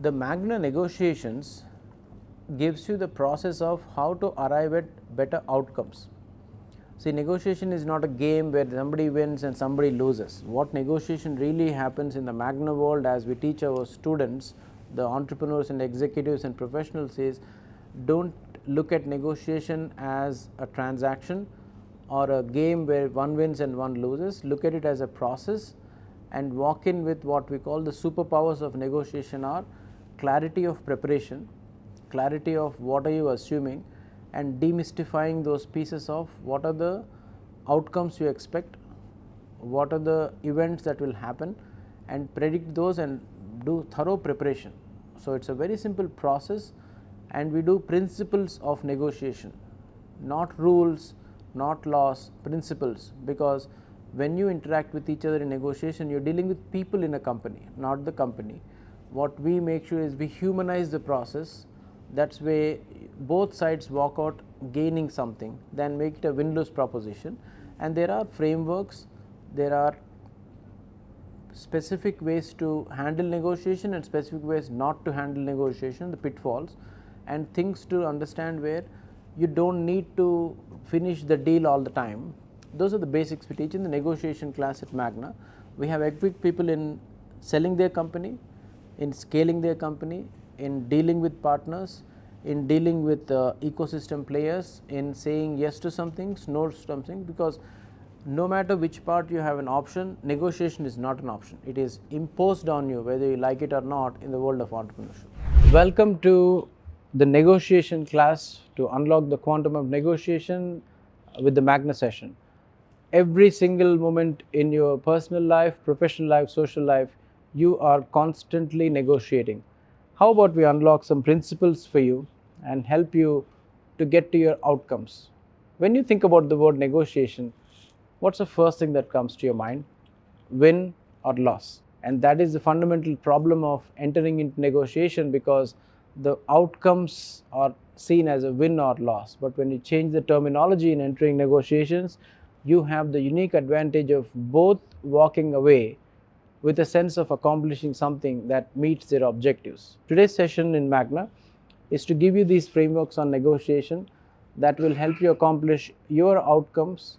The Magna negotiations gives you the process of how to arrive at better outcomes. See, negotiation is not a game where somebody wins and somebody loses. What negotiation really happens in the Magna world, as we teach our students, the entrepreneurs and executives and professionals, is don't look at negotiation as a transaction or a game where one wins and one loses. Look at it as a process and walk in with what we call the superpowers of negotiation are clarity of preparation, clarity of what are you assuming, and demystifying those pieces of what are the outcomes you expect, what are the events that will happen, and predict those and do thorough preparation. So, it is a very simple process, and we do principles of negotiation, not rules, not laws, principles, because when you interact with each other in negotiation, you are dealing with people in a company, not the company. What we make sure is we humanize the process. That's where both sides walk out gaining something, then make it a win-lose proposition. And there are frameworks, there are specific ways to handle negotiation and specific ways not to handle negotiation, the pitfalls, and things to understand where you don't need to finish the deal all the time. Those are the basics we teach in the negotiation class at Magna. We have equipped people in selling their company, in scaling their company, in dealing with partners, in dealing with ecosystem players, in saying yes to some things, no to something, because no matter which part you have an option, negotiation is not an option. It is imposed on you whether you like it or not in the world of entrepreneurship. Welcome to the negotiation class to unlock the quantum of negotiation with the Magna session. Every single moment in your personal life, professional life, social life, you are constantly negotiating. How about we unlock some principles for you and help you to get to your outcomes? When you think about the word negotiation, what's the first thing that comes to your mind? Win or loss. And that is the fundamental problem of entering into negotiation, because the outcomes are seen as a win or loss. But when you change the terminology in entering negotiations, you have the unique advantage of both walking away with a sense of accomplishing something that meets their objectives. Today's session in Magna is to give you these frameworks on negotiation that will help you accomplish your outcomes,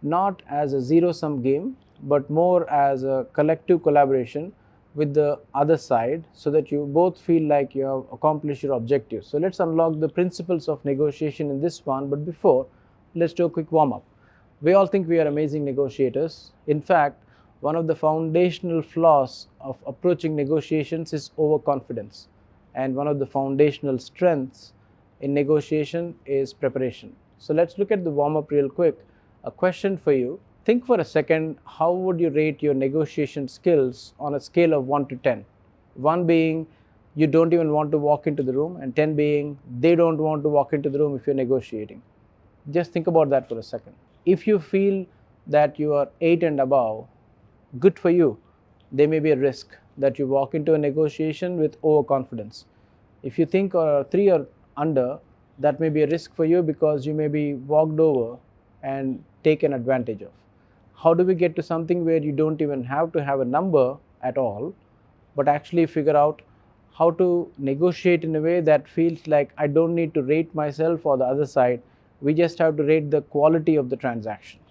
not as a zero-sum game, but more as a collective collaboration with the other side, so that you both feel like you have accomplished your objectives. So let's unlock the principles of negotiation in this one, but before, let's do a quick warm-up. We all think we are amazing negotiators. In fact, one of the foundational flaws of approaching negotiations is overconfidence, and one of the foundational strengths in negotiation is preparation. So let's look at the warm-up real quick. A question for you. Think for a second, how would you rate your negotiation skills on a scale of 1 to 10? 1 being you don't even want to walk into the room, and 10 being they don't want to walk into the room if you're negotiating. Just think about that for a second. If you feel that you are 8 and above, good for you. There may be a risk that you walk into a negotiation with overconfidence. If you think 3 or under, that may be a risk for you, because you may be walked over and taken advantage of. How do we get to something where you don't even have to have a number at all, but actually figure out how to negotiate in a way that feels like I don't need to rate myself or the other side. We just have to rate the quality of the transaction.